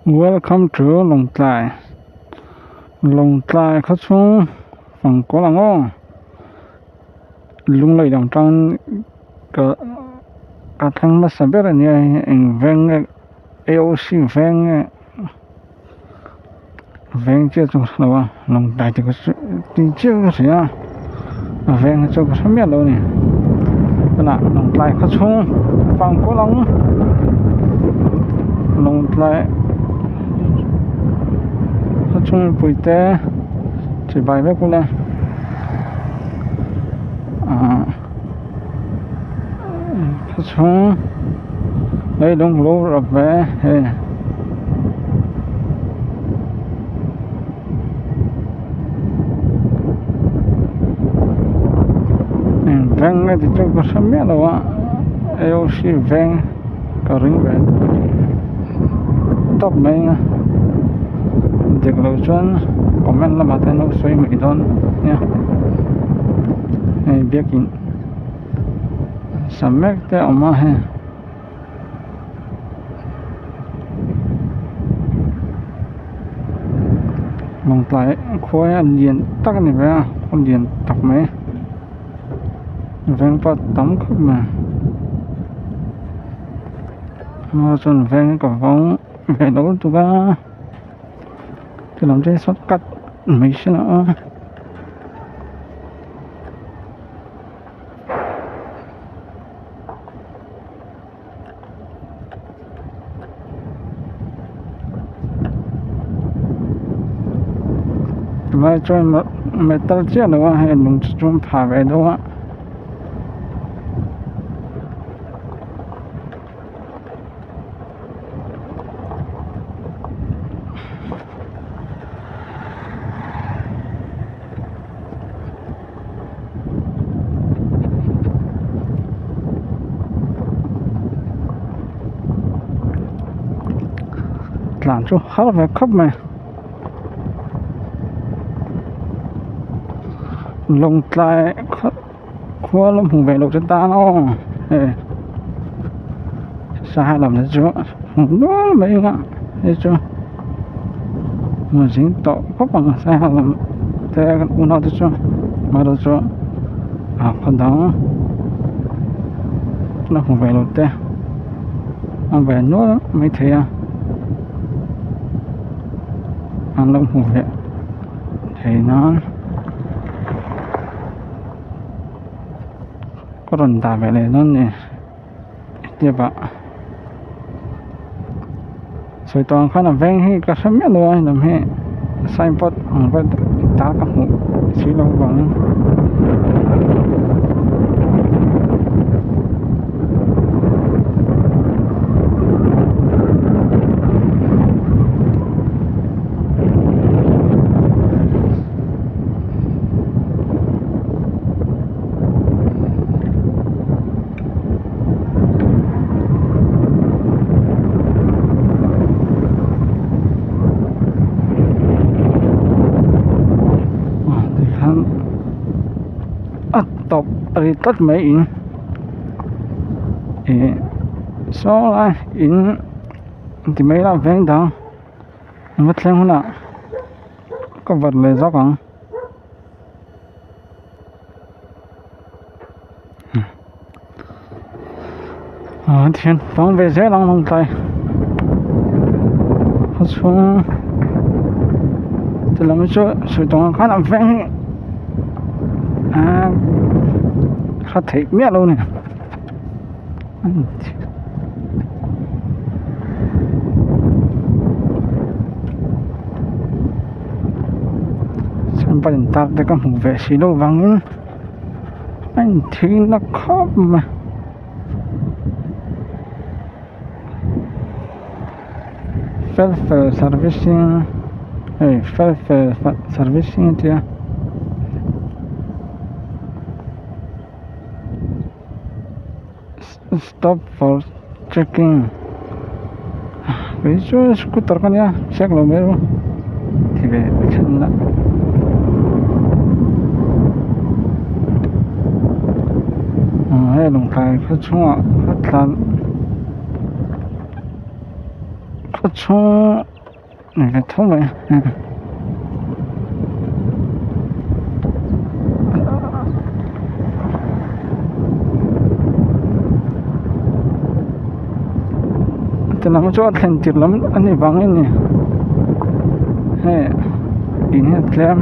Welcome to Long Tlai. Long Tlai khá xuống phần của làng ô lung lầy đồng trong cả thằng mà sắp biết là như ven AOC ven chưa trong đâu Long Tlai thì có tin chưa có gì à ven cho có sắp biết đâu nè cái nào Long Tlai khá xuống phần của Long Tlai chung bụi té chỉ bài với cô này chung đây đông lúa rồi về ven này thì chúng có sắm biết đâu ạ AOC ven có ring về top mấy việc đầu xuân comment là bạn thấy nó xoay mỹ đón nha biết kín sắm mét thế ông mà hè Long Tlai khối ăn điện tắc này về con điện tắc mấy ven bắt tắm khắp mà xuân ven có vòng về đâu tụi ba thì làm cho sót cắt mấy xe nữa mà cho mà tao chết nữa hay nung chung phá về đâu làm cho khá là khóc mà Long Tlai khóa lắm hùng về lục trên ta nó xa làm thế chứ đó là mấy ạ thế chứ mà dính tội khóc bằng xa làm thế u nó thế chứ mà đâu chứ phần đó nó hùng về lục thế ăn về nữa mấy thế ăn lông hùng về thì nó có lần ta về này nó nè như vậy rồi toàn khá là ven hay cả sớm nhất rồi làm hệ sai bớt với ta các hộ xí lâu bằng tập đi tất mấy số lại in thì mấy là ven đó mất xem không nào có vật lấy gió còn thiên phóng về dễ lắm Long Tlai họ xuống thì làm cho sự tổng khá là ven khá thiệt miết luôn nè xem bây giờ ta để có một vệ sĩ đâu vắng anh thì nó khó mà welfare servicing welfare servicing thì stop for checking cái chỗ scooter kan ya check lo mero thì về chân là hay Long Tlai khá chung khá có chỗ này cái thấu vậy thì làm chỗ thành chịu lắm anh ấy vắng anh nhỉ hay in hết lem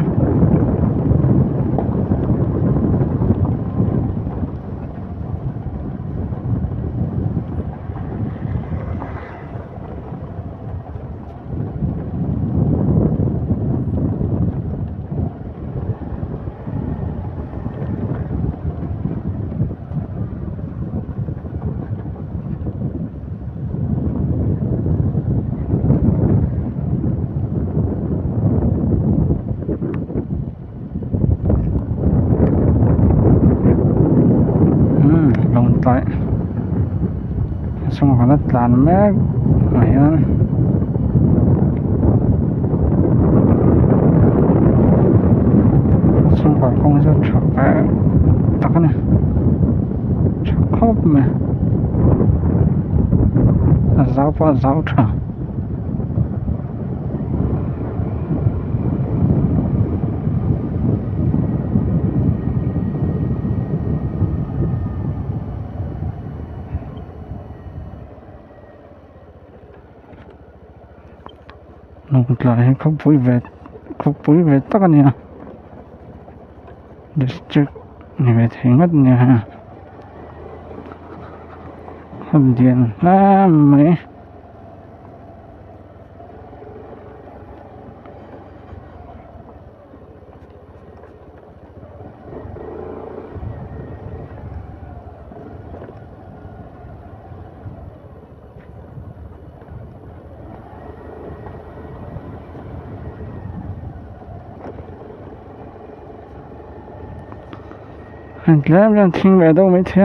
lồng tại xong rồi nó tàn mét này xong rồi con sẽ chọc cái tắc này chọc khóc mà giáo qua giáo trở nó lại không vui về tất cả nha district này về thấy ngất nha hầm điện là mấy anh làm ra thiên về đâu mấy thế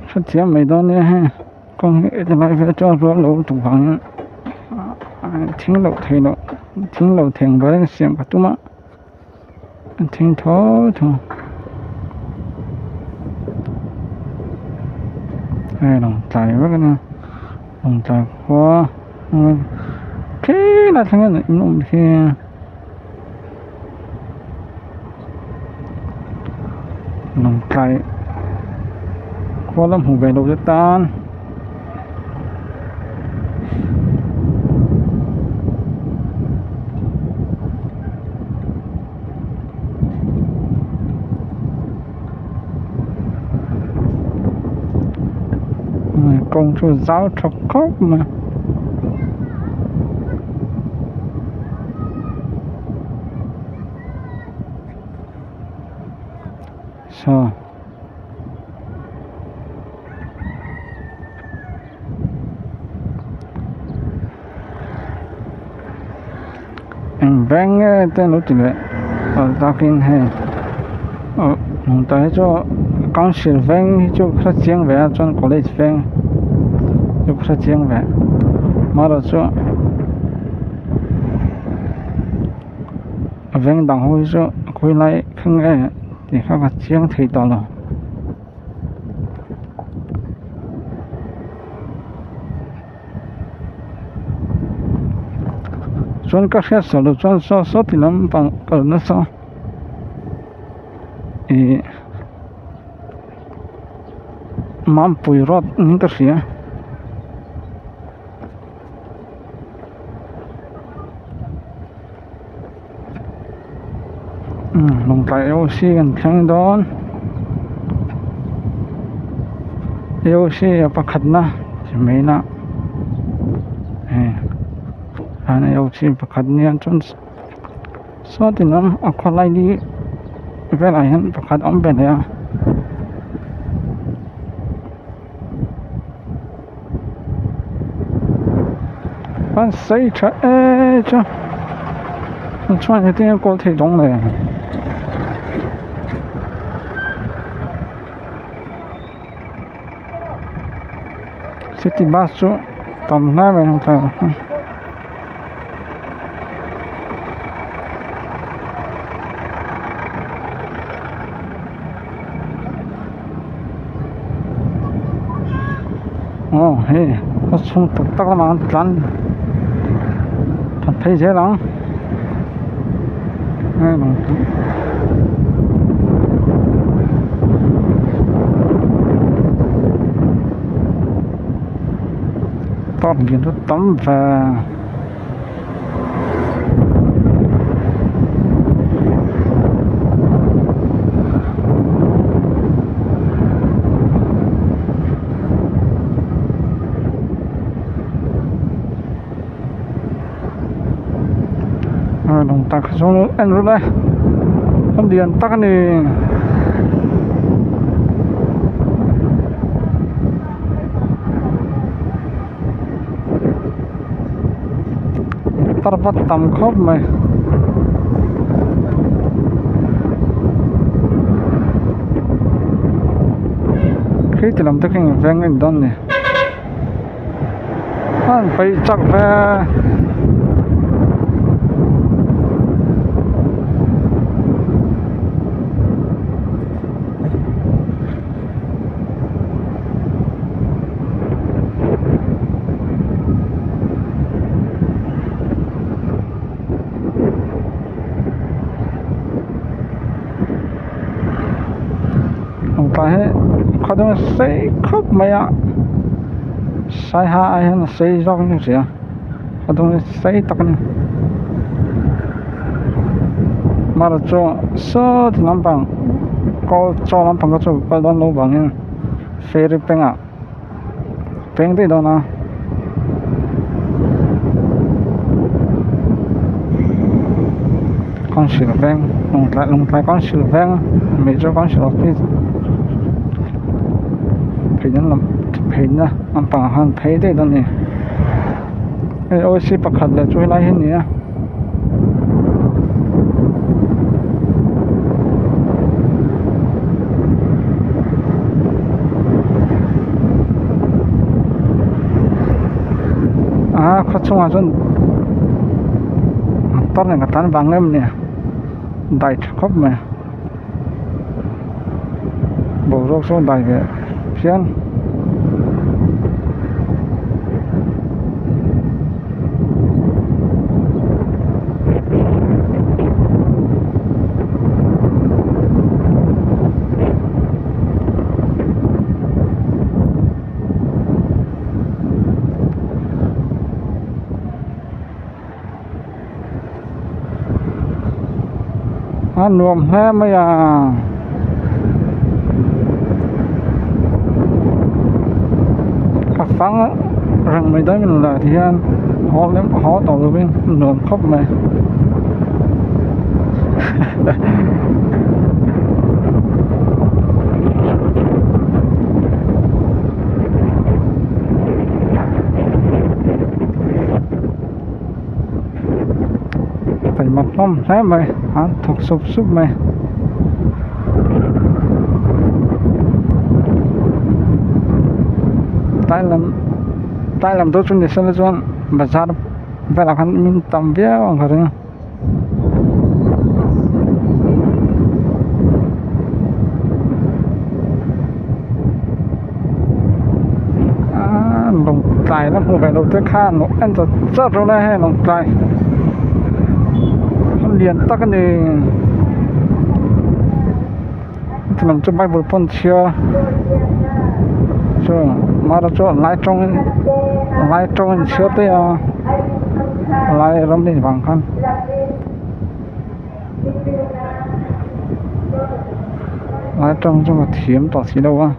phát triển mấy đó nữa ha con lại phải cho ruộng lúa tủ vàng thiên lẩu thèn với xem cả tụi mà thiên thó thôi hay lòng tài với cái này lòng tài quá thế là thằng này nó thì lòng tài quá lắm hùng về đâu rất tan công chúa giáo chọc khóc mà sao anh vang tên nó chỉ vậy ở tao kinh hay tới cho con sĩ vang cho phát triển về cho college vang cho phát triển về mà rồi cho vang đằng hồi cho quay lại không nghe thì các phát triển thấy đó rồi chọn các cái số lượng chọn số thì làm bằng ở nó sao mám bùi rót những cái gì lồng tay oxy gần thang đó oxy apa khát na chỉ mấy na anh oxy apa khát nian chọn số thì làm aqua lại đi về lại hắn apa khát ông bên này bạn xây cho cho chọn cái tiếng có thể giống này city bus số tầm nào vậy không phải hey có sung tắc tắc mà ăn thật thấy dễ lắm đây là toàn diện rất tắm và đồng tắc xuống anh rồi đây không điện tắc này tắt bắt tầm khóc mày khi thì làm tất cả những việc anh đón này anh phải chắc về phải có đôi xây khóc mày ạ sai hai hay là xây do cái gì à có đôi xây tắc này mà là cho sơ thì làm bằng có cho làm bằng có cho cái đó lâu bằng nha phê đi beng à beng đi đó nè con sữa beng lồng lại con sữa beng mấy cho con sữa phê phê nhân làm phê nha làm bằng hàng phê đi đó nè ôi xí bạc khẩn là chui lại hết nè khó chung là dân tốt này là tán vàng em nè đại khóc mà bổ rô số đại về phiên nuông thế mới à cà phăng rằng mấy đấy mình là thì anh họ lắm họ tàu rồi bên nuông khóc mày phải mặt lắm thế mày hả thuộc sụp sụp mày tay làm tốt cho người xem cho bà ra vậy là hắn mình tầm vía bằng cái này lồng tài nó không phải đầu tư khan nó ăn cho rất rồi đây hay lồng tài liền tắc cái này thì làm cho bay vừa phân chia cho mà nó cho lái trong chia tới lái rắm đi bằng khăn lái trong cho mà thiếm tỏ xí đâu á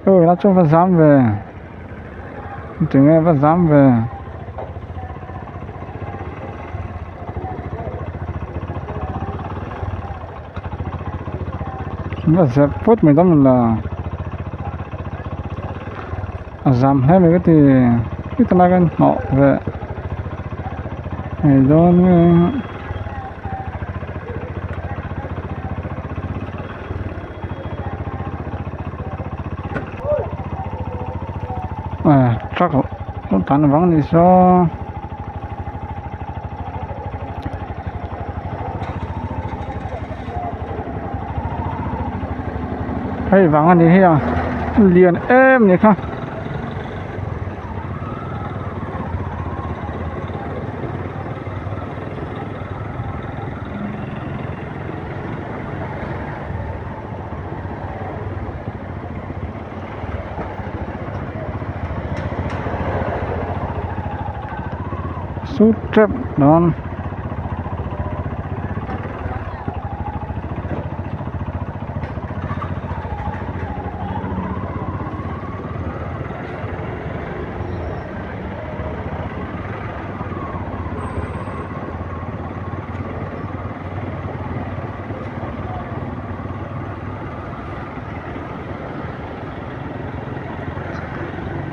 nó cho phải dám về từ nghe phải dám về nó sẽ phút mình đó mình là giảm hết mấy cái thì cái tao cái họ về này đó chắc nó tàn vắng thì sao hay vắng anh đi à liền em nhỉ không suốt trip đón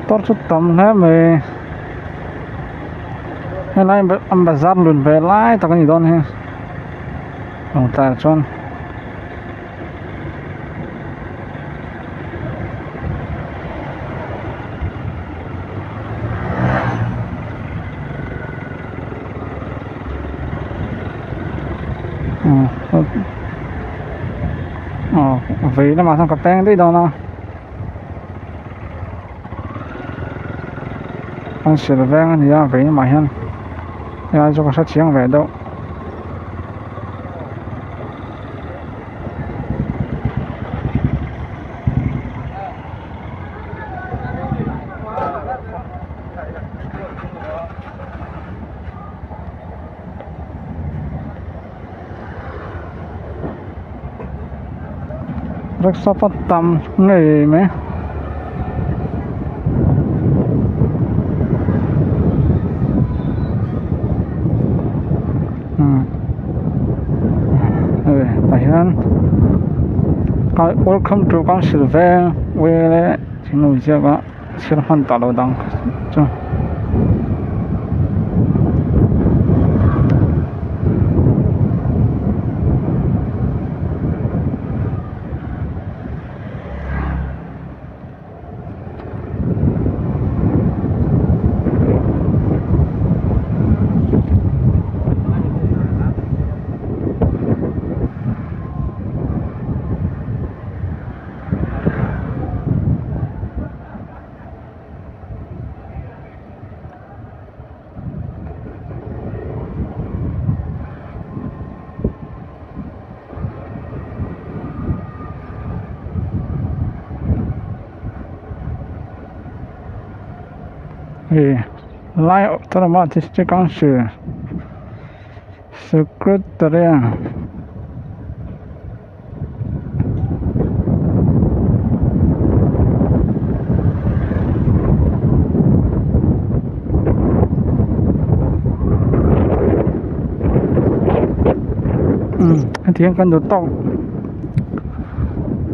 tốt chút tầm thế mày hôm nay ăn bà giáp luôn về lái tao có gì đâu ha ông ta cho vì nó mà xong cặp beng đấy đâu nào anh sẽ là ven thì ra vì mà hen ra cho các sát chiến về đâu rất sắp phát tâm nghề mấy phải hơn welcome to con Sylvain về lại chính là chưa có chưa hoàn toàn đầu đằng cho lại tôi mà thì chỉ con sự secretary thì cần được tao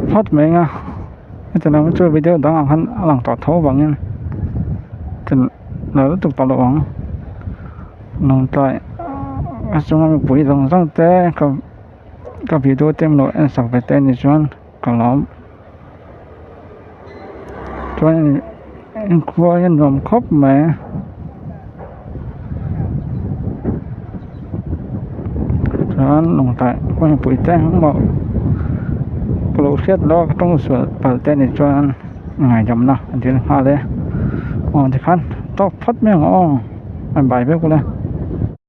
phát mình à cho nên chơi video đó hắn làm tỏ thấu bằng nha nó tục tao bằng nông tại chúng mình bùi dòng dòng té có video tem nội anh sạc về tên thì chọn còn lắm chọn anh qua anh làm khóc mà chọn nông tại qua bùi té không bảo lỗ xét đó trong sửa bảo tên thì chọn ngày chấm nào anh thấy hoa đấy thì khăn tao phát mấy ngõ anh bài với cô đây